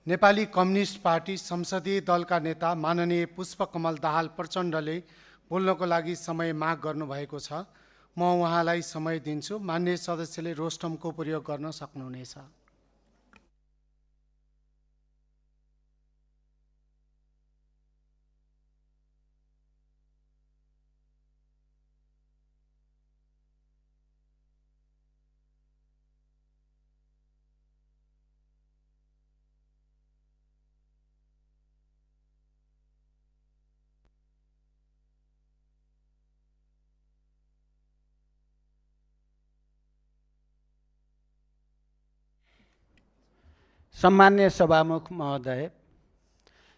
Nepali communist party संसदीय दलका नेता माननीय पुष्पकमल दाहाल प्रचण्डले बोल्नको लागि समय माग गर्नुभएको छ। म उहाँलाई समय दिन्छु। मान्य सदस्यले रोस्टमको प्रयोग गर्न सक्नुहुनेछ। सम्मान्य सभामुख महोदय,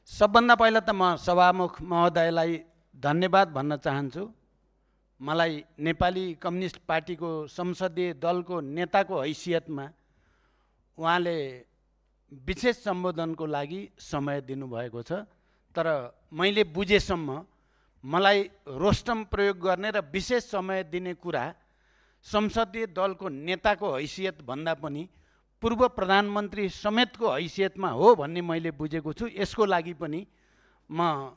सबभन्दा पहिला त म सभामुख महोदयलाई धन्यवाद भन्न चाहन्छु। मलाई नेपाली कम्युनिस्ट पार्टीको संसदीय दलको नेताको हैसियतमा उहाँले विशेष सम्बोधनको लागि समय दिनुभएको छ। तर मैले बुझेसम्म मलाई रोस्टम प्रयोग गर्ने र विशेष समय दिने कुरा संसदीय दलको नेताको हैसियत भन्दा पनि पूर्व प्रधानमन्त्री समेतको हैसियतमा हो भन्ने मैले बुझेको छु। यसको लागि पनि म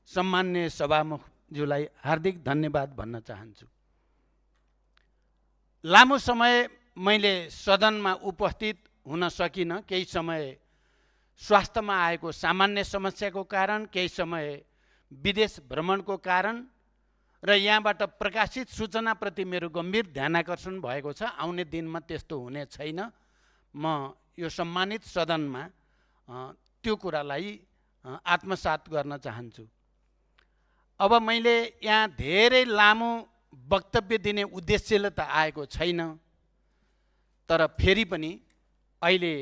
सम्मान्य सभामुखज्यूलाई हार्दिक धन्यवाद भन्न चाहन्छु। लामो समय मैले सदनमा उपस्थित हुन सकिनँ। केही समय स्वास्थ्यमा आएको सामान्य समस्याको कारण, केही समय विदेश भ्रमणको कारण र यहाँबाट प्रकाशित सूचनाप्रति मेरो गम्भीर ध्यानाकर्षण भएको छ। आउने दिनमा त्यस्तो हुने छैन। म यो सम्मानित सदनमा त्यो कुरालाई आत्मसात गर्न चाहन्छु। अब मैले यहाँ धेरै लामो वक्तव्य दिने उद्देश्यले त आएको छैन, तर फेरि पनि अहिले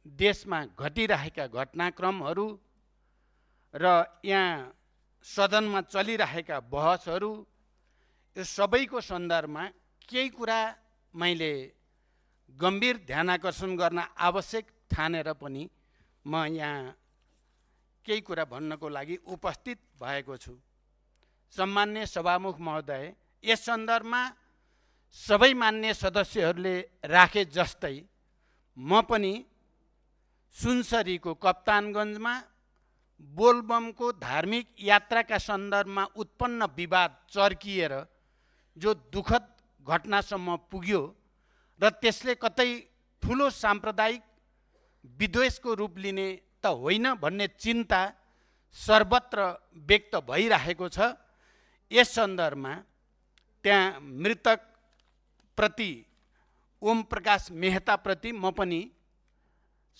देशमा घटिरहेका घटनाक्रमहरू र यहाँ सदनमा चलिरहेका बहसहरू, यो सबैको सन्दर्भमा केही कुरा मैले गम्भीर ध्यानाकर्षण गर्न आवश्यक ठानेर पनि म यहाँ केही कुरा भन्नको लागि उपस्थित भएको छु। सम्मान्य सभामुख महोदय, यस सन्दर्भमा सबै मान्य सदस्यहरूले राखे जस्तै म पनि सुनसरीको कप्तानगञ्जमा बोलबमको धार्मिक यात्राका सन्दर्भमा उत्पन्न विवाद चर्किएर जो दुःखद घटनासम्म पुग्यो र त्यसले कतै ठुलो साम्प्रदायिक विद्वेषको रूप लिने त होइन भन्ने चिन्ता सर्वत्र व्यक्त भइरहेको छ। यस सन्दर्भमा त्यहाँ मृतकप्रति ओम प्रकाश मेहताप्रति म पनि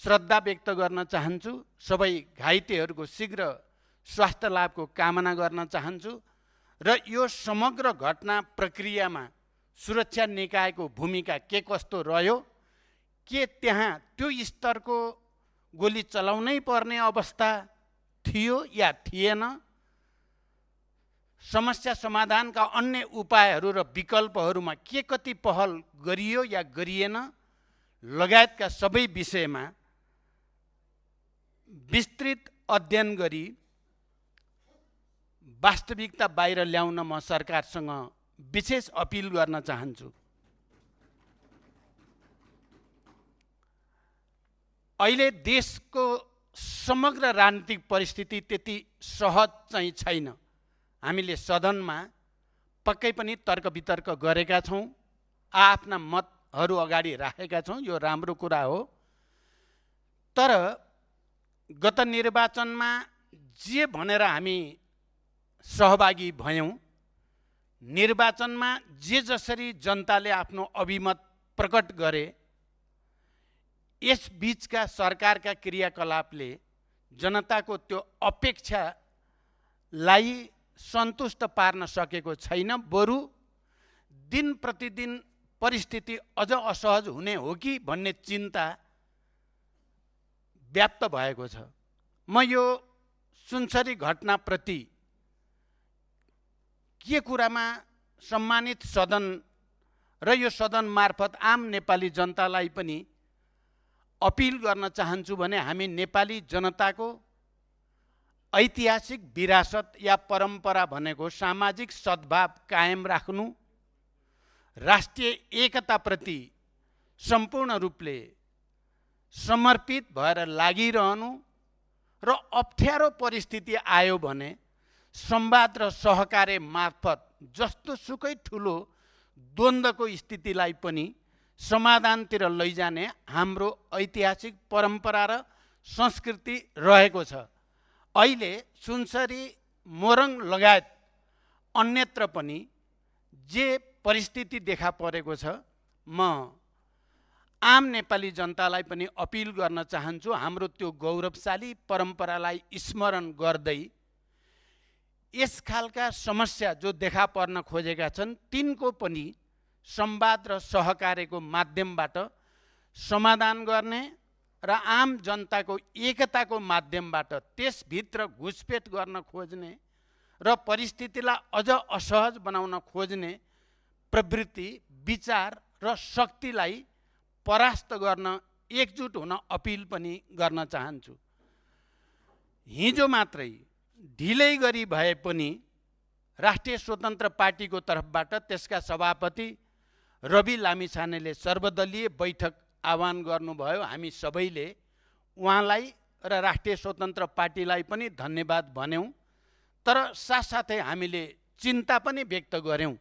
श्रद्धा व्यक्त गर्न चाहन्छु। सबै घाइतेहरूको शीघ्र स्वास्थ्य लाभको कामना गर्न चाहन्छु र यो समग्र घटना प्रक्रियामा सुरक्षा निकायको भूमिका के कस्तो रह्यो, के त्यहाँ त्यो स्तरको गोली चलाउनै पर्ने अवस्था थियो या थिएन, समस्या समाधानका अन्य उपायहरू र विकल्पहरूमा के कति पहल गरियो या गरिएन लगायतका सबै विषयमा विस्तृत अध्ययन गरी वास्तविकता बाहिर ल्याउन म सरकारसँग विशेष अपिल गर्न चाहन्छु। अहिले देशको समग्र राजनीतिक परिस्थिति त्यति सहज चाहिँ छैन। हामीले सदनमा पक्कै पनि तर्क वितर्क गरेका छौँ, आफ्ना मतहरू अगाडि राखेका छौँ, यो राम्रो कुरा हो। तर गत निर्वाचनमा जे भनेर हामी सहभागी भयौँ, निर्वाचनमा जे जसरी जनताले आफ्नो अभिमत प्रकट गरे, यस बीचका सरकारका क्रियाकलापले जनताको त्यो अपेक्षालाई सन्तुष्ट पार्न सकेको छैन। बरु दिन प्रतिदिन परिस्थिति अझ असहज हुने हो कि भन्ने चिन्ता व्याप्त भएको छ। म यो सुनसरी घटनाप्रति के कुरामा सम्मानित सदन र यो सदन मार्फत आम नेपाली जनतालाई पनि अपिल गर्न चाहन्छु भने हामी नेपाली जनताको ऐतिहासिक विरासत या परम्परा भनेको सामाजिक सद्भाव कायम राख्नु, राष्ट्रिय एकताप्रति सम्पूर्ण रूपले समर्पित भएर लागिरहनु र अप्ठ्यारो परिस्थिति आयो भने संवाद र सहकार्य मार्फत जस्तो सुकै ठुलो द्वन्द्वको स्थितिलाई पनि समाधानतिर लैजाने हाम्रो ऐतिहासिक परम्परा र संस्कृति रहेको छ। अहिले सुनसरी मोरङ लगायत अन्यत्र पनि जे परिस्थिति देखा परेको छ, म आम नेपाली जनतालाई पनि अपिल गर्न चाहन्छु, हाम्रो त्यो गौरवशाली परम्परालाई स्मरण गर्दै यस खालका समस्या जो देखा पर्न खोजेका छन् तिनको पनि संवाद र सहकार्यको माध्यमबाट समाधान गर्ने र आम जनताको एकताको माध्यमबाट त्यसभित्र घुसपेट गर्न खोज्ने र परिस्थितिलाई अझ असहज बनाउन खोज्ने प्रवृत्ति, विचार र शक्तिलाई परास्त गर्न एकजुट हुन अपिल पनि गर्न चाहन्छु। हिजो मात्रै ढिलै गरी भए पनि राष्ट्रिय स्वतन्त्र पार्टीको तर्फबाट त्यसका सभापति रवि लामिछानेले सर्वदलीय बैठक आह्वान गर्नुभयो। हामी सबैले उहाँलाई र राष्ट्रिय स्वतन्त्र पार्टीलाई पनि धन्यवाद भन्यौँ, तर साथसाथै हामीले चिन्ता पनि व्यक्त गर्यौँ।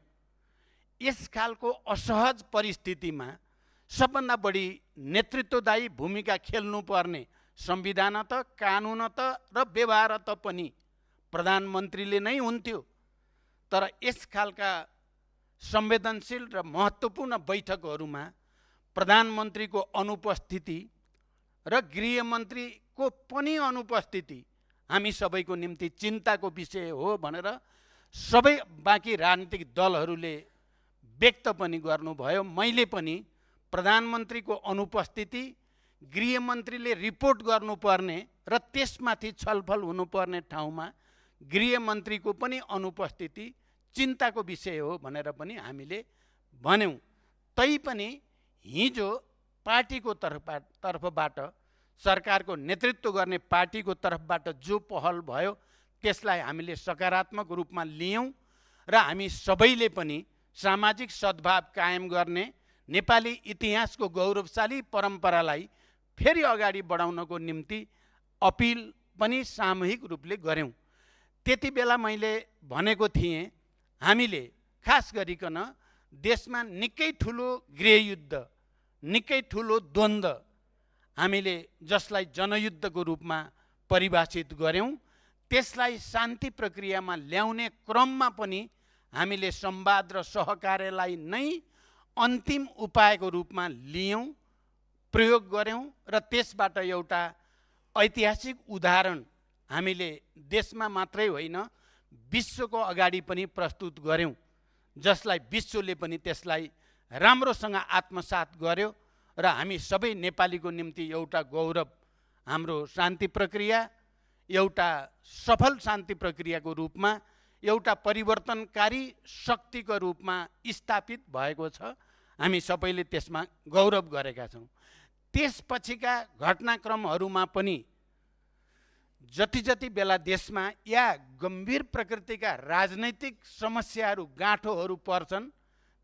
यस खालको असहज परिस्थितिमा सबभन्दा बढी नेतृत्वदायी भूमिका खेल्नुपर्ने संविधान त, कानुन त र व्यवहार त पनि प्रधानमन्त्रीले नै हुन्थ्यो। तर यस खालका संवेदनशील र महत्त्वपूर्ण बैठकहरूमा प्रधानमन्त्रीको अनुपस्थिति र गृहमन्त्रीको पनि अनुपस्थिति हामी सबैको निम्ति चिन्ताको विषय हो भनेर सबै बाँकी राजनीतिक दलहरूले व्यक्त पनि गर्नुभयो। मैले पनि प्रधानमन्त्रीको अनुपस्थिति, गृहमन्त्रीले रिपोर्ट गर्नुपर्ने र त्यसमाथि छलफल हुनुपर्ने ठाउँमा गृहमन्त्रीको पनि अनुपस्थिति चिन्ताको विषय हो भनेर पनि हामीले भन्यौँ। तैपनि हिजो पार्टीको तर्फबाट, सरकारको नेतृत्व गर्ने पार्टीको तर्फबाट जो पहल भयो त्यसलाई हामीले सकारात्मक रूपमा लियौँ र हामी सबैले पनि सामाजिक सद्भाव कायम गर्ने नेपाली इतिहासको गौरवशाली परम्परालाई फेरि अगाडि बढाउनको निम्ति अपिल पनि सामूहिक रूपले गर्यौँ। त्यति बेला मैले भनेको थिएँ, हामीले खास गरिकन देशमा निकै ठुलो गृहयुद्ध, निकै ठुलो द्वन्द्व हामीले जसलाई जनयुद्धको रूपमा परिभाषित गर्यौँ, त्यसलाई शान्ति प्रक्रियामा ल्याउने क्रममा पनि हामीले संवाद र सहकार्यलाई नै अन्तिम उपायको रूपमा लियौँ, प्रयोग गर्यौँ र त्यसबाट एउटा ऐतिहासिक उदाहरण हामीले देशमा मात्रै होइन विश्वको अगाडि पनि प्रस्तुत गर्यौँ, जसलाई विश्वले पनि त्यसलाई राम्रोसँग आत्मसात गर्यो र हामी सबै नेपालीको निम्ति एउटा गौरव, हाम्रो शान्ति प्रक्रिया एउटा सफल शान्ति प्रक्रियाको रूपमा, एउटा परिवर्तनकारी शक्तिको रूपमा स्थापित भएको छ। हामी सबैले त्यसमा गौरव गरेका छौँ। त्यसपछिका घटनाक्रमहरूमा पनि जति जति बेला देशमा या गम्भीर प्रकृतिका राजनैतिक समस्याहरू, गाँठोहरू पर्छन्,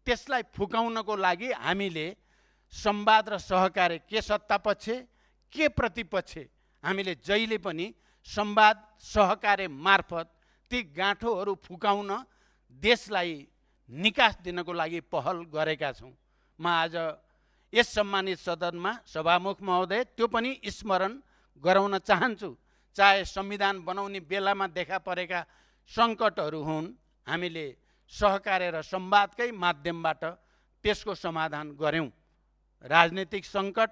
त्यसलाई फुकाउनको लागि हामीले संवाद र सहकार्य, के सत्तापक्ष के प्रतिपक्ष, हामीले जहिले पनि संवाद सहकार्य मार्फत ती गाँठोहरू फुकाउन, देशलाई निकास दिनको लागि पहल गरेका छौँ। म आज यस सम्मानित सदनमा सभामुख महोदय त्यो पनि स्मरण गराउन चाहन्छु। चाहे संविधान बनाउने बेलामा देखा परेका सङ्कटहरू हुन्, हामीले सहकार्य र संवादकै माध्यमबाट त्यसको समाधान गर्यौँ। राजनीतिक सङ्कट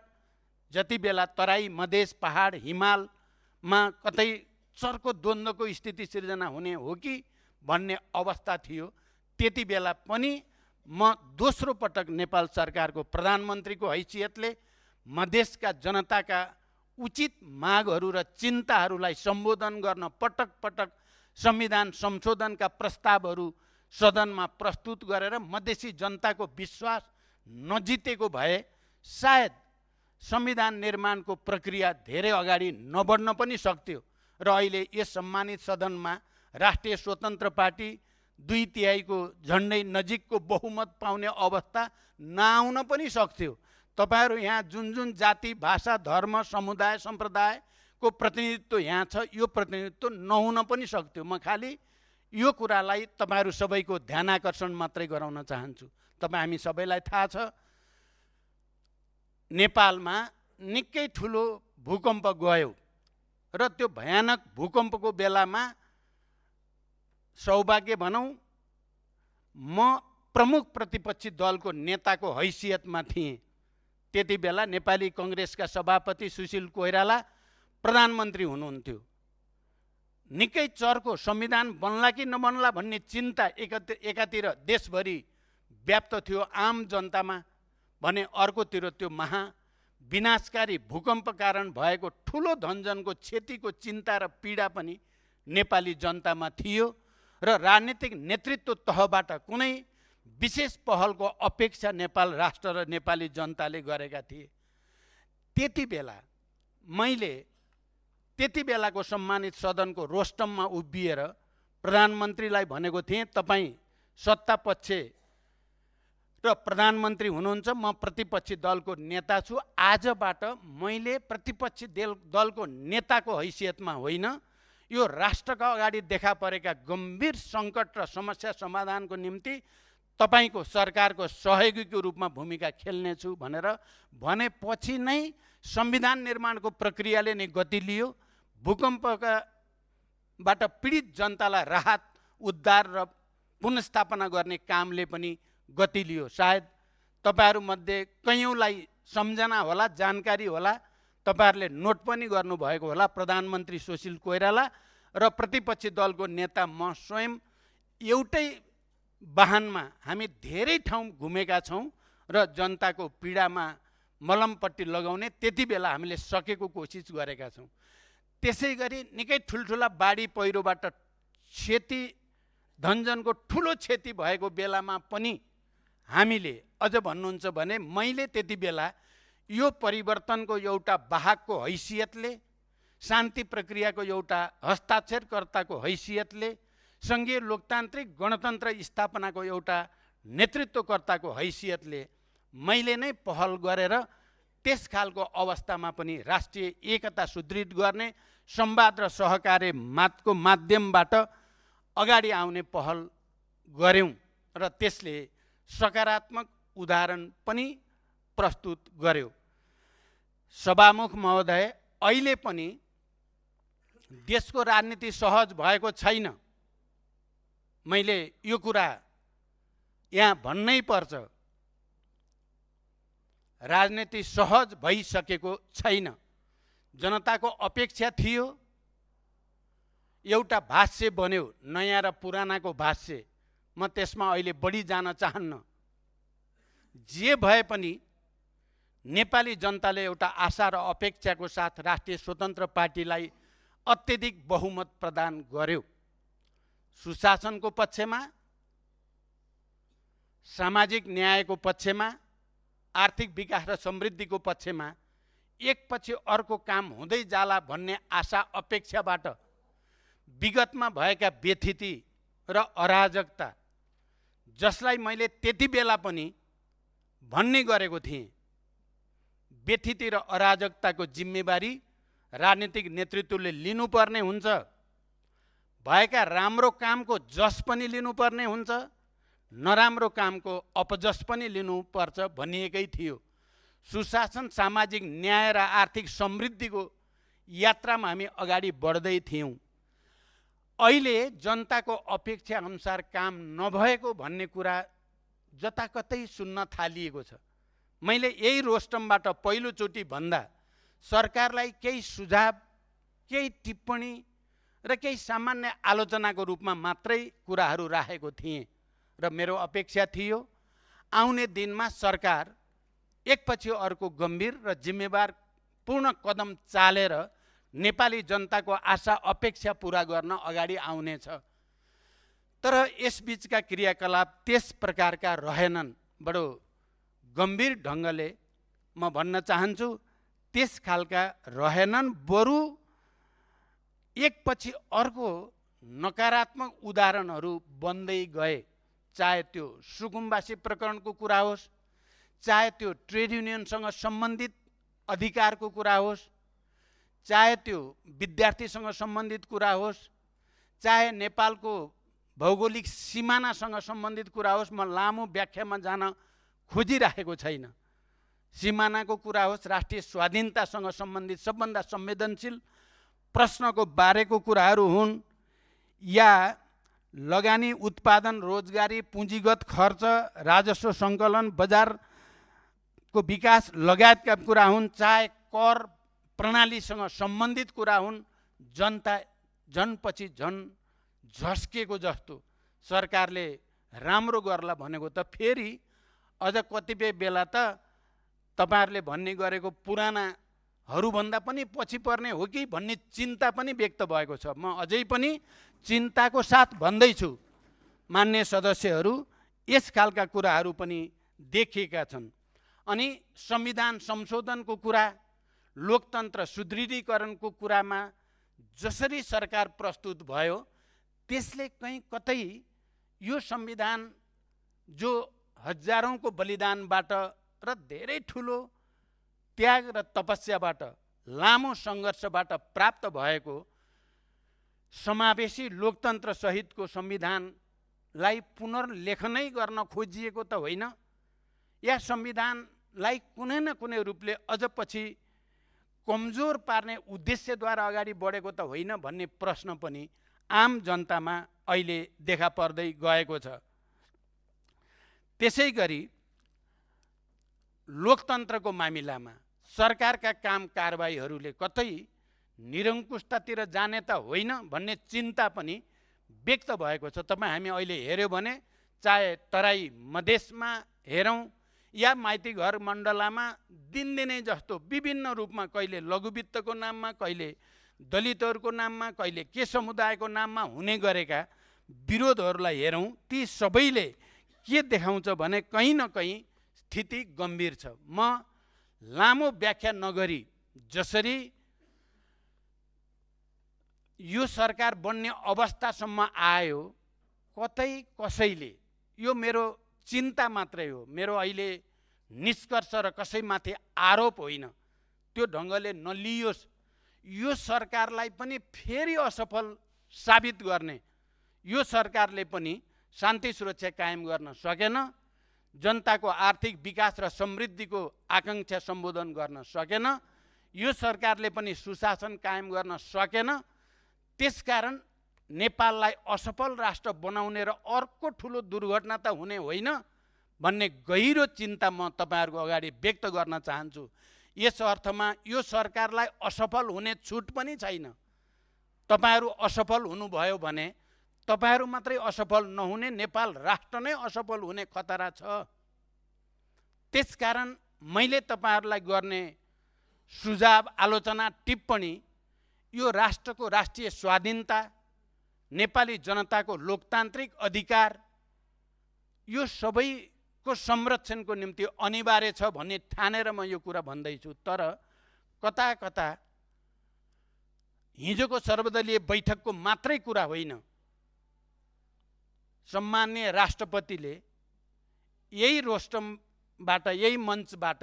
जति बेला तराई, मधेस, पहाड, हिमालमा कतै चर्को द्वन्द्वको स्थिति सिर्जना हुने हो कि भन्ने अवस्था थियो, त्यति बेला पनि म दोस्रो पटक नेपाल सरकारको प्रधानमन्त्रीको हैसियतले मधेसका जनताका उचित मागहरू र चिन्ताहरूलाई सम्बोधन गर्न पटक पटक संविधान संशोधनका प्रस्तावहरू सदनमा प्रस्तुत गरेर मधेसी जनताको विश्वास नजितेको भए सायद संविधान निर्माणको प्रक्रिया धेरै अगाडि नबढ्न पनि सक्थ्यो र अहिले यस सम्मानित सदनमा राष्ट्रिय स्वतन्त्र पार्टी 2/3 झन्डै नजिकको बहुमत पाउने अवस्था नआउन पनि सक्थ्यो। तपाईहरू यहाँ जुन जुन जाति, भाषा, धर्म, समुदाय, सम्प्रदायको प्रतिनिधित्व यहाँ छ, यो प्रतिनिधित्व नहुन पनि सक्थ्यो। म खालि यो कुरालाई तपाईहरू सबैको ध्यानाकर्षण मात्रै गराउन चाहन्छु। हामी सबैलाई थाहा छ, नेपालमा निकै ठुलो भूकम्प गयो र त्यो भयानक भूकम्पको बेलामा सौभाग्य भनौँ, म प्रमुख प्रतिपक्षी दलको नेताको हैसियतमा थिएँ। त्यति बेला नेपाली कङ्ग्रेसका सभापति सुशील कोइराला प्रधानमन्त्री हुनुहुन्थ्यो। निकै चर्को संविधान बन्ला कि नबन्ला भन्ने चिन्ता एकातिर देशभरि व्याप्त थियो आम जनतामा भने, अर्कोतिर त्यो विनाशकारी भूकम्प कारण भएको ठुलो धनजनको क्षतिको चिन्ता र पीडा पनि नेपाली जनतामा थियो र राजनीतिक नेतृत्व तहबाट कुनै विशेष पहलको अपेक्षा नेपाल राष्ट्र र नेपाली जनताले गरेका थिए। त्यति बेला मैले त्यति बेलाको सम्मानित सदनको रोस्टममा उभिएर प्रधानमन्त्रीलाई भनेको थिएँ, तपाईँ सत्ता पक्ष र प्रधानमन्त्री हुनुहुन्छ, म प्रतिपक्षी दलको नेता छु। आजबाट मैले प्रतिपक्षी दलको नेताको हैसियतमा होइन, यो राष्ट्रका अगाडि देखा परेका गम्भीर सङ्कट र समस्या समाधानको निम्ति तपाईको सरकारको सहयोगीको रूपमा भूमिका खेल्नेछु भनेर भनेपछि नै संविधान निर्माणको प्रक्रियाले नै गति लियो। भूकम्पबाट पीडित जनतालाई राहत, उद्धार र पुनर्स्थापना गर्ने कामले पनि गति लियो। सायद तपाईहरूमध्ये कयौँलाई सम्झना होला, जानकारी होला, तपाईहरूले नोट पनि गर्नुभएको होला। प्रधानमन्त्री सुशील कोइराला र प्रतिपक्षी दलको नेता म स्वयं एउटै वाहनमा हामी धेरै ठाउँ घुमेका छौँ र जनताको पीडामा मलमपट्टि लगाउने त्यति बेला हामीले सकेको कोसिस गरेका छौँ। त्यसै गरी निकै ठुल्ठुला बाढी पहिरोबाट क्षति, धनजनको ठुलो क्षति भएको बेलामा पनि हामीले अझ भन्नुहुन्छ भने मैले त्यति बेला यो परिवर्तनको एउटा वाहकको हैसियतले, शान्ति प्रक्रियाको एउटा हस्ताक्षरकर्ताको हैसियतले, सङ्घीय लोकतान्त्रिक गणतन्त्र स्थापनाको एउटा नेतृत्वकर्ताको हैसियतले मैले नै पहल गरेर त्यस खालको अवस्थामा पनि राष्ट्रिय एकता सुदृढ गर्ने, संवाद र सहकार्यको माध्यमबाट अगाडि आउने पहल गऱ्यौँ र त्यसले सकारात्मक उदाहरण पनि प्रस्तुत गर्यो। सभामुख महोदय, अहिले पनि देशको राजनीति सहज भएको छैन। मैले यो कुरा यहाँ भन्नै पर्छ, राजनीति सहज भइसकेको छैन। जनताको अपेक्षा थियो, एउटा भाष्य बन्यो, नयाँ र पुरानाको भाष्य। म त्यसमा अहिले बढी जान चाहन्न। जे भए पनि नेपाली जनताले एउटा आशा र अपेक्षाको साथ राष्ट्रिय स्वतन्त्र पार्टीलाई अत्यधिक बहुमत प्रदान गर्यो। सुशासनको पक्षमा, सामाजिक न्यायको पक्षमा, आर्थिक विकास र समृद्धिको पक्षमा एकपछि अर्को काम हुँदै जाला भन्ने आशा अपेक्षाबाट विगतमा भएका व्यथिति र अराजकता, जसलाई मैले त्यति बेला पनि भन्ने गरेको थिएँ, व्यथिति र अराजकताको जिम्मेवारी राजनीतिक नेतृत्वले लिनुपर्ने हुन्छ। भएका राम्रो कामको जस पनि लिनुपर्ने हुन्छ, नराम्रो कामको अपजस पनि लिनुपर्छ भनिएकै थियो। सुशासन, सामाजिक न्याय र आर्थिक समृद्धिको यात्रामा हामी अगाडि बढ्दै थियौँ। अहिले जनताको अपेक्षा अनुसार काम नभएको भन्ने कुरा जताकतै सुन्न थालिएको छ। मैले यही रोस्टमबाट पहिलोचोटि भन्दा सरकारलाई केही सुझाव, केही टिप्पणी र केही सामान्य आलोचनाको रूपमा मात्रै कुराहरू राखेको थिएँ र मेरो अपेक्षा थियो आउने दिनमा सरकार एकपछि अर्को गम्भीर र जिम्मेवार पूर्ण कदम चालेर नेपाली जनताको आशा अपेक्षा पूरा गर्न अगाडि आउनेछ। तर यसबीचका क्रियाकलाप त्यस प्रकारका रहेनन्। बडो गम्भीर ढङ्गले म भन्न चाहन्छु, त्यस खालका रहेनन्। बरु एकपछि अर्को नकारात्मक उदाहरणहरू बन्दै गए। चाहे त्यो सुकुम्बासी प्रकरणको कुरा होस्, चाहे त्यो ट्रेड युनियनसँग सम्बन्धित अधिकारको कुरा होस्, चाहे त्यो विद्यार्थीसँग सम्बन्धित कुरा होस्, चाहे नेपालको भौगोलिक सिमानासँग सम्बन्धित कुरा होस्, म लामो व्याख्यामा जान खोजिराखेको छैन। सिमानाको कुरा होस्, राष्ट्रिय स्वाधीनतासँग सम्बन्धित सबभन्दा संवेदनशील प्रश्नको बारेको कुराहरू हुन्, या लगानी, उत्पादन, रोजगारी, पुँजीगत खर्च, राजस्व सङ्कलन, बजारको विकास लगायतका कुरा हुन्, चाहे कर प्रणालीसँग सम्बन्धित कुरा हुन्, जनता जनपछि झन झस्केको जस्तो सरकारले राम्रो गर्ला भनेको त फेरि अझ कतिपय बेला त तपाईहरुले भन्ने गरेको पुरानाहरूभन्दा पनि पछि पर्ने हो कि भन्ने चिन्ता पनि व्यक्त भएको छ। म अझै पनि चिन्ताको साथ भन्दैछु, मान्य सदस्यहरू, यस खालका कुराहरू पनि देखिएका छन्। अनि संविधान संशोधनको कुरा, लोकतन्त्र सुदृढीकरणको कुरामा जसरी सरकार प्रस्तुत भयो, त्यसले कहीँ कतै यो संविधान जो हजारौंको बलिदानबाट र धेरै ठुलो त्याग र तपस्याबाट, लामो सङ्घर्षबाट प्राप्त भएको समावेशी लोकतन्त्र सहितको संविधानलाई पुनर्लेखनै गर्न खोजिएको त होइन, या संविधानलाई कुनै न कुनै रूपले अझ पछि कमजोर पार्ने उद्देश्यद्वारा अगाडि बढेको त होइन भन्ने प्रश्न पनि आम जनतामा अहिले देखा पर्दै गएको छ। त्यसै गरी लोकतन्त्रको मामिलामा सरकारका काम कारबाहीहरूले कतै निरङ्कुशतातिर जाने त होइन भन्ने चिन्ता पनि व्यक्त भएको छ। तपाईँ हामी अहिले हेर्यो भने चाहे तराई मधेसमा हेरौँ या माइती घर मण्डलामा दिनदिनै जस्तो विभिन्न रूपमा, कहिले लघुवित्तको नाममा, कहिले दलितहरूको नाममा, कहिले के समुदायको नाममा हुने गरेका विरोधहरूलाई हेरौँ, ती सबैले के देखाउँछ भने कहीँ न कहीँ स्थिति गम्भीर छ। म लामो व्याख्या नगरी जसरी यो सरकार बन्ने अवस्थासम्म आयो, कतै कसैले, यो मेरो चिन्ता मात्रै हो, मेरो अहिले निष्कर्ष र कसैमाथि आरोप होइन, त्यो ढङ्गले नलियोस्, यो सरकारलाई पनि फेरि असफल साबित गर्ने, यो सरकारले पनि शान्ति सुरक्षा कायम गर्न सकेन, जनताको आर्थिक विकास र समृद्धिको आकांक्षा सम्बोधन गर्न सकेन, यो सरकारले पनि सुशासन कायम गर्न सकेन। त्यसकारण नेपाललाई असफल राष्ट्र बनाउने र अर्को ठुलो दुर्घटना त हुने होइन भन्ने गहिरो चिन्ता म तपाईहरुको अगाडि व्यक्त गर्न चाहन्छु। यस अर्थमा यो सरकारलाई असफल हुने छुट पनि छैन। तपाईहरु असफल हुनुभयो भने तपाईहरु मात्रै असफल नहुने, नेपाल राष्ट्र नै असफल हुने खतरा छ। त्यसकारण मैले तपाईहरुलाई गर्ने सुझाव, आलोचना, टिप्पणी यो राष्ट्रको राष्ट्रिय स्वाधीनता, नेपाली जनताको लोकतान्त्रिक अधिकार, यो सबैको संरक्षणको निम्ति अनिवार्य छ भन्ने ठानेर म यो कुरा भन्दैछु। तर कता कता हिजोको सर्वदलीय बैठकको मात्रै कुरा होइन, सम्माननीय राष्ट्रपतिले यही रोस्टमबाट, यही मञ्चबाट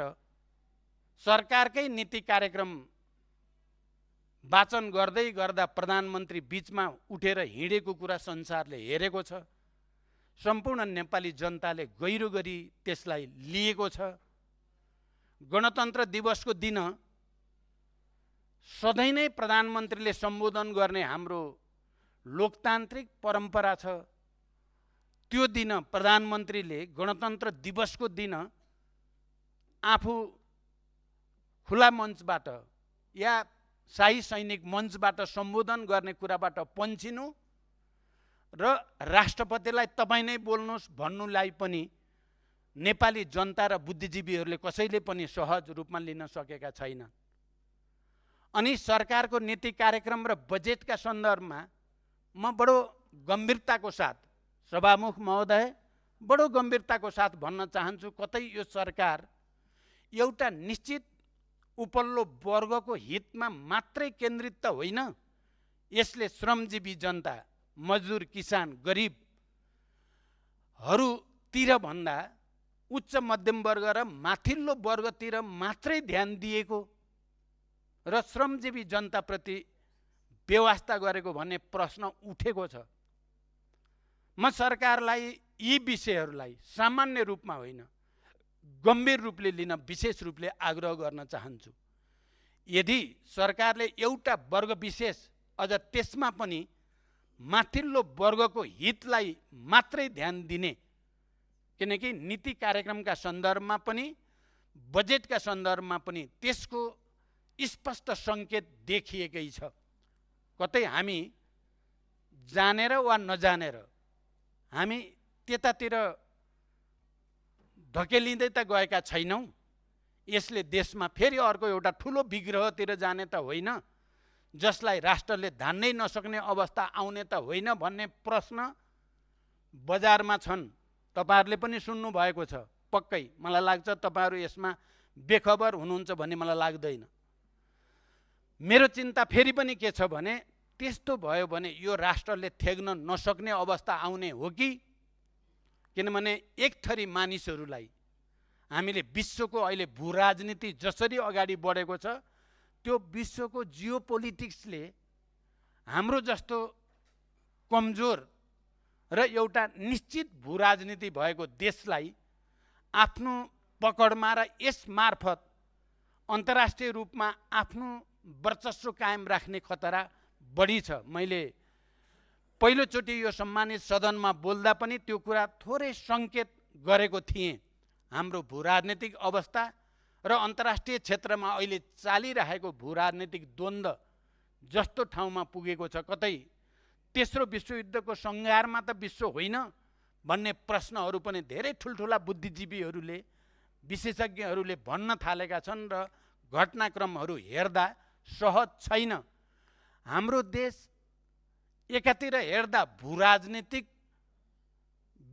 सरकारकै नीति कार्यक्रम वाचन गर्दै गर्दा प्रधानमन्त्री बीचमा उठेर हिँडेको कुरा संसारले हेरेको छ। सम्पूर्ण नेपाली जनताले गहिरो गरी त्यसलाई लिएको छ। गणतन्त्र दिवसको दिन सधैँ नै प्रधानमन्त्रीले सम्बोधन गर्ने हाम्रो लोकतान्त्रिक परम्परा छ। त्यो दिन प्रधानमन्त्रीले गणतन्त्र दिवसको दिन आफू खुला मञ्चबाट या शाही सैनिक मञ्चबाट सम्बोधन गर्ने कुराबाट पन्छिनु र राष्ट्रपतिलाई तपाईँ नै बोल्नुहोस् भन्नुलाई पनि नेपाली जनता र बुद्धिजीवीहरूले कसैले पनि सहज रूपमा लिन सकेका छैन। अनि सरकारको नीति कार्यक्रम र बजेटका सन्दर्भमा म बडो गम्भीरताको साथ, सभामुख महोदय, बडो गम्भीरताको साथ भन्न चाहन्छु, कतै यो सरकार एउटा निश्चित उपल्लो वर्गको हितमा मात्रै केन्द्रित त होइन, यसले श्रमजीवी जनता, मजदुर, किसान, गरिबहरूतिर भन्दा उच्च मध्यम वर्ग र माथिल्लो वर्गतिर मात्रै ध्यान दिएको र श्रमजीवी जनताप्रति व्यवस्था गरेको भन्ने प्रश्न उठेको छ। म सरकारलाई यी विषयहरूलाई सामान्य रूपमा होइन, गम्भीर रूपले लिन विशेष रूपले आग्रह गर्न चाहन्छु। यदि सरकारले एउटा वर्ग विशेष अझ त्यसमा पनि माथिल्लो वर्गको हितलाई मात्रै ध्यान दिने, किनकि नीति कार्यक्रमका सन्दर्भमा पनि बजेटका सन्दर्भमा पनि त्यसको स्पष्ट सङ्केत देखिएकै छ। कतै हामी जानेर वा नजानेर हामी त्यतातिर धकेलिँदै त गएका छैनौँ। यसले देशमा फेरि अर्को एउटा ठुलो विग्रहतिर जाने त होइन, जसलाई राष्ट्रले धान्नै नसक्ने अवस्था आउने त होइन भन्ने प्रश्न बजारमा छन्। तपाईहरुले पनि सुन्नु भएको छ पक्कै। मलाई लाग्छ तपाईहरु यसमा बेखबर हुनुहुन्छ भन्ने मलाई लाग्दैन। मेरो चिन्ता फेरि पनि के छ भने त्यस्तो भयो भने यो राष्ट्रले थेग्न नसक्ने अवस्था आउने हो कि, किनभने एक थरी मानिसहरूलाई हामीले विश्वको अहिले भू राजनीति जसरी अगाडि बढेको छ त्यो विश्वको जियोपोलिटिक्सले हाम्रो जस्तो कमजोर र एउटा निश्चित भू राजनीति भएको देशलाई आफ्नो पकडमा र यस मार्फत अन्तर्राष्ट्रिय रूपमा आफ्नो वर्चस्व कायम राख्ने खतरा बढी छ। मैले पहिलोचोटि यो सम्मानित सदनमा बोल्दा पनि त्यो कुरा थोरै सङ्केत गरेको थिएँ। हाम्रो भू राजनीतिक अवस्था र अन्तर्राष्ट्रिय क्षेत्रमा अहिले चालिरहेको भू राजनीतिक द्वन्द्व जस्तो ठाउँमा पुगेको छ, कतै तेस्रो विश्वयुद्धको सङ्घारमा त विश्व होइन भन्ने प्रश्नहरू पनि धेरै ठुल्ठुला बुद्धिजीवीहरूले विशेषज्ञहरूले भन्न थालेका छन् र घटनाक्रमहरू हेर्दा सहज छैन। हाम्रो देश एकातिर हेर्दा भू राजनीतिक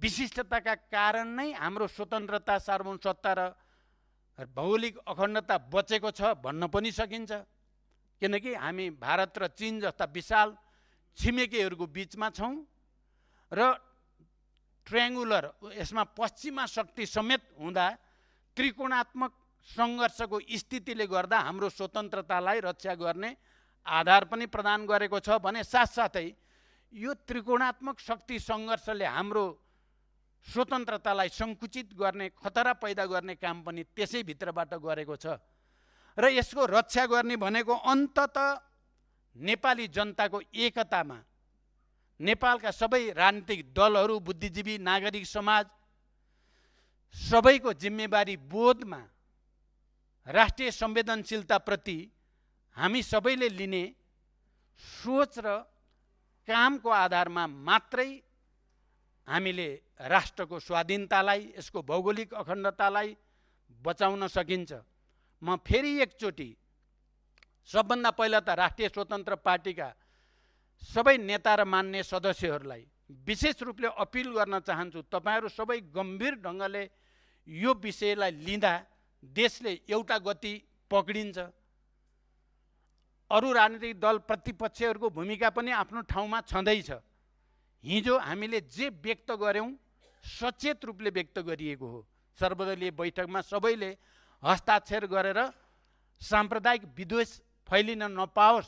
विशिष्टताका कारण नै हाम्रो स्वतन्त्रता, सार्वभौमसत्ता र भौगोलिक अखण्डता बचेको छ भन्न पनि सकिन्छ। किनकि हामी भारत र चीन जस्ता विशाल छिमेकीहरूको बीचमा छौँ र ट्रायङ्गुलर यसमा पश्चिमा शक्ति समेत हुँदा त्रिकोणात्मक सङ्घर्षको स्थितिले गर्दा हाम्रो स्वतन्त्रतालाई रक्षा गर्ने आधार पनि प्रदान गरेको छ भने साथसाथै यो त्रिकोणात्मक शक्ति सङ्घर्षले हाम्रो स्वतन्त्रतालाई सङ्कुचित गर्ने, खतरा पैदा गर्ने काम पनि त्यसै भित्रबाट गरेको छ। र यसको रक्षा गर्ने भनेको अन्ततः नेपाली जनताको एकतामा नेपालका सबै राजनीतिक दलहरू, बुद्धिजीवी, नागरिक समाज सबैको जिम्मेवारी बोधमा राष्ट्रिय संवेदनशीलताप्रति हामी सबैले लिने सोच र कामको आधारमा मात्रै हामीले राष्ट्रको स्वाधीनतालाई, यसको भौगोलिक अखण्डतालाई बचाउन सकिन्छ। म फेरि एकचोटि सबभन्दा पहिला त राष्ट्रिय स्वतन्त्र पार्टीका सबै नेता र मान्य सदस्यहरूलाई विशेष रूपले अपिल गर्न चाहन्छु, तपाईहरु सबै गम्भीर ढङ्गले यो विषयलाई लिँदा देशले एउटा गति पक्रिन्छ। अरू राजनीतिक दल प्रतिपक्षहरूको भूमिका पनि आफ्नो ठाउँमा छँदैछ। हिजो हामीले जे व्यक्त गर्यौं सचेत रूपले व्यक्त गरिएको हो। सर्वदलीय बैठकमा सबैले हस्ताक्षर गरेर साम्प्रदायिक विद्वेष फैलिन नपाओस्,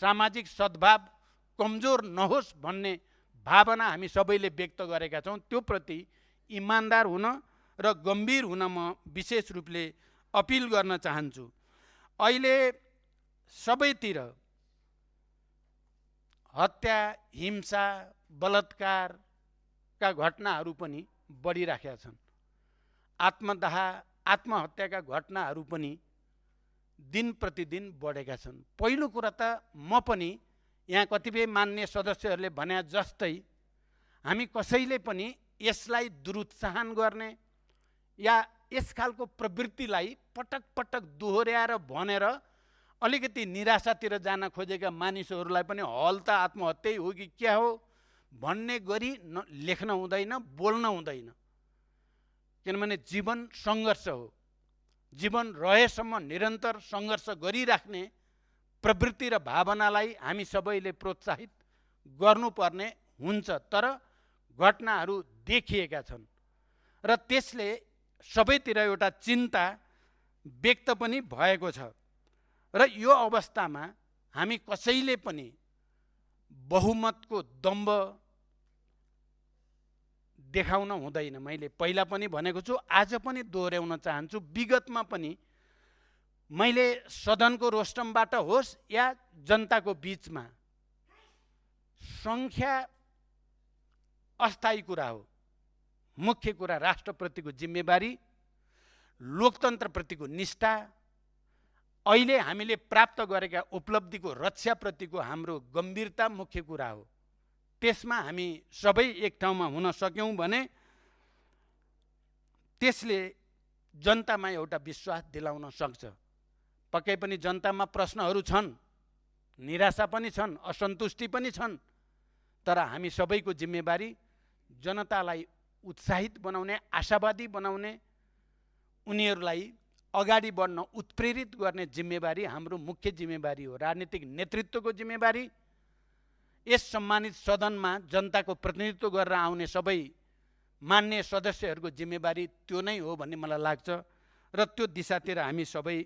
सामाजिक सद्भाव कमजोर नहोस् भन्ने भावना हामी सबैले व्यक्त गरेका छौँ। त्यो प्रति इमानदार हुन र गम्भीर हुन म विशेष रूपले अपिल गर्न चाहन्छु। अहिले सबैतिर हत्या, हिंसा, बलात्कारका घटनाहरू पनि बढिराखेका छन्। आत्मदाह, आत्महत्याका घटनाहरू पनि दिन प्रतिदिन बढेका छन्। पहिलो कुरा त म पनि यहाँ कतिपय मान्य सदस्यहरूले भने जस्तै हामी कसैले पनि यसलाई दुरुत्साहन गर्ने या यस खालको प्रवृत्तिलाई पटक पटक दोहोर्याएर भनेर अलिकति निराशातिर जान खोजेका मानिसहरूलाई पनि हल त आत्महत्या हो कि क्या हो भन्ने गरी लेख्न हुँदैन, बोल्न हुँदैन। किनभने जीवन सङ्घर्ष हो। जीवन रहेसम्म निरन्तर सङ्घर्ष गरिराख्ने प्रवृत्ति र भावनालाई हामी सबैले प्रोत्साहित गर्नुपर्ने हुन्छ। तर घटनाहरू देखिएका छन् र त्यसले सबैतिर एउटा चिन्ता व्यक्त पनि भएको छ र यो अवस्थामा हामी कसैले पनि बहुमतको दम्ब देखाउन हुँदैन। मैले पहिला पनि भनेको छु, आज पनि दोहोऱ्याउन चाहन्छु। विगतमा पनि मैले सदनको रोस्टमबाट होस् या जनताको बीचमा, सङ्ख्या अस्थायी कुरा हो। मुख्य कुरा राष्ट्रप्रतिको जिम्मेवारी, लोकतन्त्रप्रतिको निष्ठा, अहिले हामीले प्राप्त गरेका उपलब्धिको रक्षाप्रतिको हाम्रो गम्भीरता मुख्य कुरा हो। त्यसमा हामी सबै एक ठाउँमा हुन सक्यौँ भने त्यसले जनतामा एउटा विश्वास दिलाउन सक्छ। पक्कै पनि जनतामा प्रश्नहरू छन्, निराशा पनि छन्, असन्तुष्टि पनि छन्, तर हामी सबैको जिम्मेवारी जनतालाई उत्साहित बनाउने, आशावादी बनाउने, उनीहरूलाई अगाडि बढ्न उत्प्रेरित गर्ने जिम्मेवारी हाम्रो मुख्य जिम्मेवारी हो। राजनीतिक नेतृत्वको जिम्मेवारी, यस सम्मानित सदनमा जनताको प्रतिनिधित्व गरेर आउने सबै मान्य सदस्यहरूको जिम्मेवारी त्यो नै हो भन्ने मलाई लाग्छ र त्यो दिशातिर हामी सबै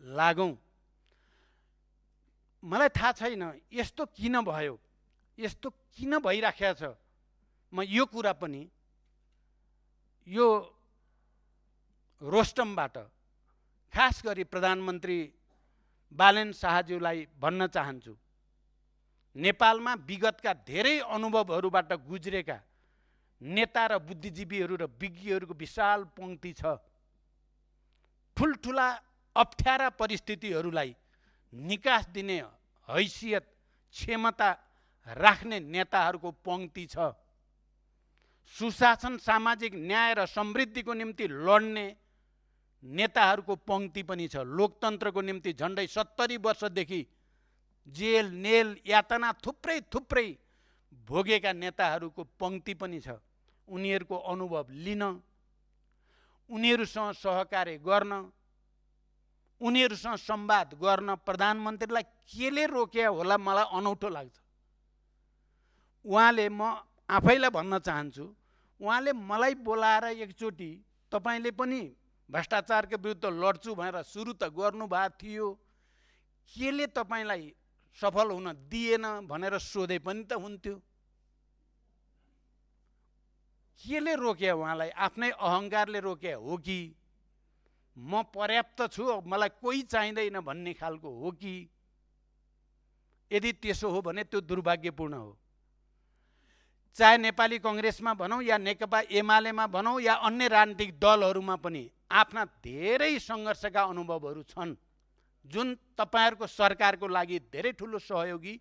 लागौँ। मलाई थाहा छैन यस्तो किन भयो, यस्तो किन भइराखेको छ। म यो कुरा पनि यो रोस्टमबाट खास गरी प्रधानमन्त्री बालेन शाहज्यूलाई भन्न चाहन्छु। नेपालमा विगतका धेरै अनुभवहरूबाट गुज्रेका नेता र बुद्धिजीवीहरू र विज्ञहरूको विशाल पङ्क्ति छ। ठुल्ठुला अप्ठ्यारा परिस्थितिहरूलाई निकास दिने हैसियत, क्षमता राख्ने नेताहरूको पङ्क्ति छ। सुशासन, सामाजिक न्याय र समृद्धिको निम्ति लड्ने नेताहरूको पङ्क्ति पनि छ। लोकतन्त्रको निम्ति झन्डै 70 वर्षदेखि जेल नेल यातना थुप्रै थुप्रै भोगेका नेताहरूको पङ्क्ति पनि छ। उनीहरूको अनुभव लिन, उनीहरूसँग सहकार्य गर्न, उनीहरूसँग संवाद गर्न प्रधानमन्त्रीलाई केले रोके होला मलाई अनौठो लाग्छ। उहाँले, म आफैलाई भन्न चाहन्छु, उहाँले मलाई बोलाएर एकचोटि तपाईँले पनि भ्रष्टाचारको विरुद्ध लड्छु भनेर सुरु त गर्नुभएको थियो, केले तपाईँलाई सफल हुन दिएन भनेर सोधे पनि त हुन्थ्यो। केले रोके उहाँलाई? आफ्नै अहङ्कारले रोके हो कि म पर्याप्त छु, मलाई कोही चाहिँदैन भन्ने खालको हो कि? यदि त्यसो हो भने त्यो दुर्भाग्यपूर्ण हो। चाहे नेपाली कङ्ग्रेसमा भनौँ या नेकपा एमालेमा भनौँ या अन्य राजनीतिक दलहरूमा पनि आफ्ना धेरै सङ्घर्षका अनुभवहरू छन्, जुन तपाईँहरूको सरकारको लागि धेरै ठुलो सहयोगी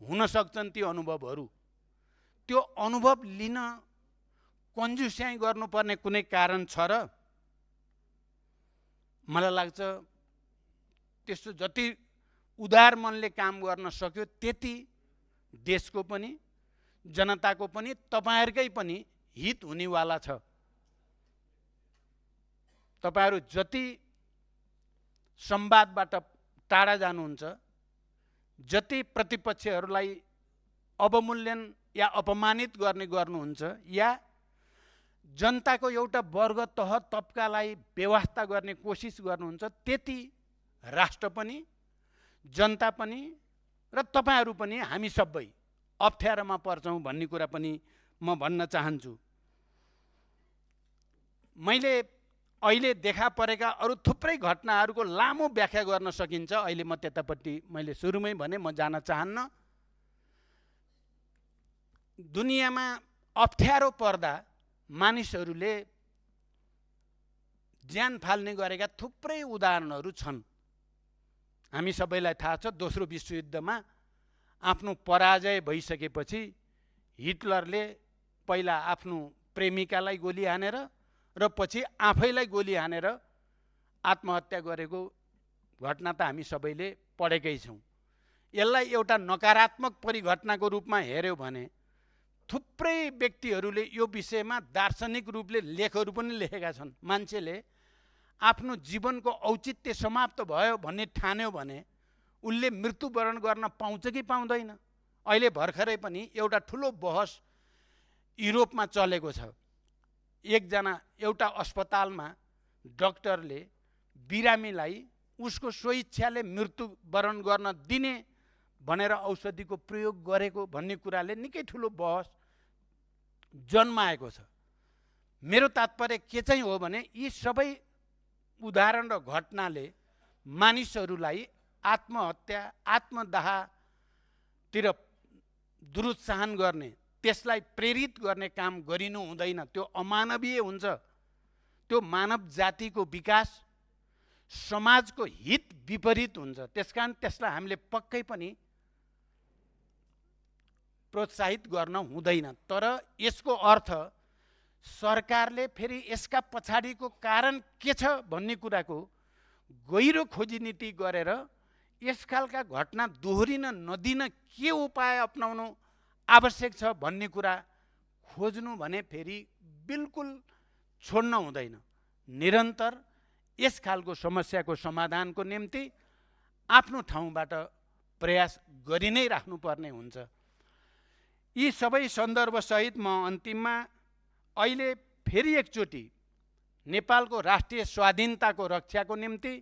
हुन सक्छन्। ती अनुभवहरू, त्यो अनुभव लिन कन्जुस्याइ गर्नुपर्ने कुनै कारण छ र? मलाई लाग्छ त्यस्तो जति उदार मनले काम गर्न सक्यो त्यति देशको पनि, जनताको पनि, तपाईँहरूकै पनि हित हुनेवाला छ। तपाईँहरू जति संवादबाट टाढा जानुहुन्छ, जति प्रतिपक्षहरूलाई अवमूल्यन या अपमानित गर्नुहुन्छ या जनताको एउटा वर्ग तह तबकालाई व्यवस्था गर्ने कोसिस गर्नुहुन्छ, त्यति राष्ट्र पनि, जनता पनि र तपाईँहरू पनि, हामी सबै अप्ठ्यारोमा पर्छौँ भन्ने कुरा पनि म भन्न चाहन्छु। मैले अहिले देखा परेका अरू थुप्रै घटनाहरूको लामो व्याख्या गर्न सकिन्छ। अहिले म त्यतापट्टि मैले सुरुमै भने म जान चाहन्न। दुनियाँमा अप्ठ्यारो पर्दा मानिसहरूले ज्यान फाल्ने गरेका थुप्रै उदाहरणहरू छन्। हामी सबैलाई थाहा छ, दोस्रो विश्वयुद्धमा आफ्नो पराजय भइसकेपछि हिटलरले पहिला आफ्नो प्रेमिकालाई गोली हानेर र पछि आफैलाई गोली हानेर आत्महत्या गरेको घटना त हामी सबैले पढेकै छौँ। यसलाई एउटा नकारात्मक परिघटनाको रूपमा हेर्यो भने थुप्रै व्यक्तिहरूले यो विषयमा दार्शनिक रूपले लेखहरू पनि लेखेका छन्। मान्छेले आफ्नो जीवनको औचित्य समाप्त भयो भन्ने ठान्यो भने उसले मृत्युवरण गर्न पाउँछ कि पाउँदैन? अहिले भर्खरै पनि एउटा ठुलो बहस युरोपमा चलेको छ। एकजना एउटा अस्पतालमा डाक्टरले बिरामीलाई उसको स्वइच्छाले मृत्युवरण गर्न दिने भनेर औषधिको प्रयोग गरेको भन्ने कुराले निकै ठुलो बहस जन्माएको छ। मेरो तात्पर्य के चाहिँ हो भने यी सबै उदाहरण र घटनाले मानिसहरूलाई आत्महत्या आत्मदाहतिर दुरुत्साहन गर्ने, त्यसलाई प्रेरित गर्ने काम गरिनु हुँदैन। त्यो अमानवीय हुन्छ। त्यो मानव जातिको विकास, समाजको हित विपरीत हुन्छ। त्यसकारण त्यसलाई हामीले पक्कै पनि प्रोत्साहित गर्न हुँदैन। तर यसको अर्थ सरकारले फेरि यसका पछाडिको कारण के छ भन्ने कुराको गहिरो खोजी नीति गरेर यस खालका घटना दोहोरिन नदिन के उपाय अपनाउनु आवश्यक छ भन्ने कुरा खोज्नु भने फेरि बिल्कुल छोड्न हुँदैन। निरन्तर यस खालको समस्याको समाधानको निम्ति आफ्नो ठाउँबाट प्रयास गरि नै राख्नुपर्ने हुन्छ। यी सबै सन्दर्भसहित म अन्तिममा अहिले फेरि एकचोटि नेपालको राष्ट्रिय स्वाधीनताको रक्षाको निम्ति,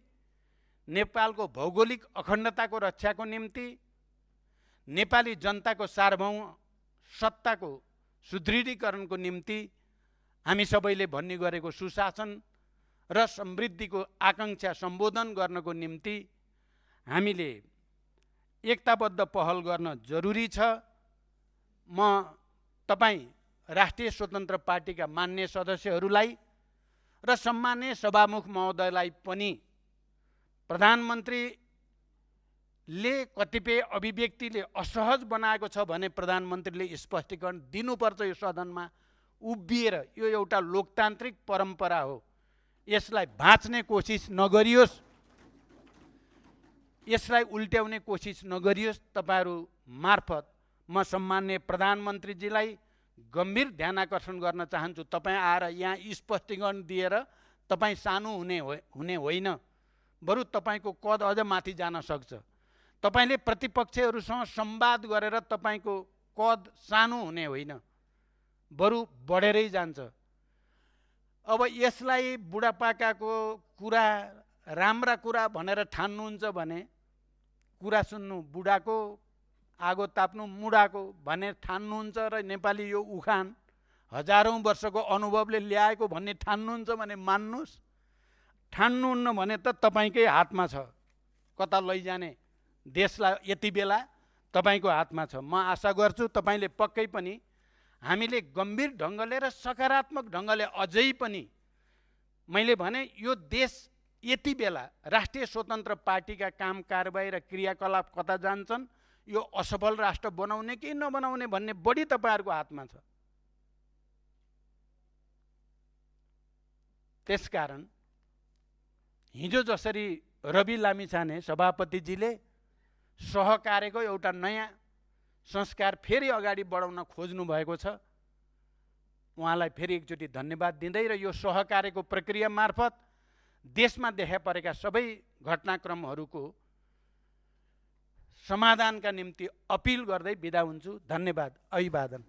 नेपालको भौगोलिक अखण्डताको रक्षाको निम्ति, नेपाली जनताको सार्वभौम सत्ताको सुदृढीकरणको निम्ति हामी सबैले भन्ने गरेको सुशासन र समृद्धिको आकाङ्क्षा सम्बोधन गर्नको निम्ति हामीले एकताबद्ध पहल गर्न जरुरी छ। म तपाईँ राष्ट्रिय स्वतन्त्र पार्टीका मान्य सदस्यहरूलाई र सम्माननीय सभामुख महोदयलाई पनि प्रधानमन्त्रीले कतिपय अभिव्यक्तिले असहज बनाएको छ भने प्रधानमन्त्रीले स्पष्टीकरण दिनुपर्छ। यो सदनमा उभिएर यो एउटा लोकतान्त्रिक परम्परा हो, यसलाई भाँच्ने कोसिस नगरियोस्, यसलाई उल्ट्याउने कोसिस नगरियोस्। तपाईहरू मार्फत म सम्माननीय प्रधानमन्त्रीजीलाई गम्भीर ध्यानाकर्षण गर्न चाहन्छु। तपाईँ आएर यहाँ स्पष्टीकरण दिएर तपाईँ सानो हुने होइन, बरु तपाईँको कद अझ माथि जान सक्छ। तपाईँले प्रतिपक्षहरूसँग संवाद गरेर तपाईँको कद सानो हुने होइन, बरु बढेरै जान्छ। अब यसलाई बुढापाकाको कुरा, राम्रा कुरा भनेर ठान्नुहुन्छ भने कुरा सुन्नु बुढाको, आगो ताप्नु मुढाको भनेर ठान्नुहुन्छ र नेपाली यो उखान हजारौँ वर्षको अनुभवले ल्याएको भन्ने ठान्नुहुन्छ भने मान्नुहोस्। ठान्नुहुन्न भने त तपाईँकै हातमा छ, कता लैजाने देशलाई यति बेला तपाईँको हातमा छ। म आशा गर्छु तपाईँले पक्कै पनि हामीले गम्भीर ढङ्गले र सकारात्मक ढङ्गले अझै पनि, मैले भने यो देश यति बेला राष्ट्रिय स्वतन्त्र पार्टीका काम कारबाही र क्रियाकलाप कता जान्छन्, यो असफल राष्ट्र बनाउने कि नबनाउने भन्ने बढी तपाईँहरूको हातमा छ। त्यसकारण हिजो जसरी रवि लामिछाने सभापतिजीले सहकार्यको एउटा नयाँ संस्कार फेरि अगाडि बढाउन खोज्नु भएको छ, उहाँलाई फेरि एकचोटि धन्यवाद दिँदै र यो सहकार्यको प्रक्रिया मार्फत देशमा देखा परेका सबै घटनाक्रमहरूको समाधानका निम्ति अपिल गर्दै बिदा हुन्छु। धन्यवाद। अभिवादन।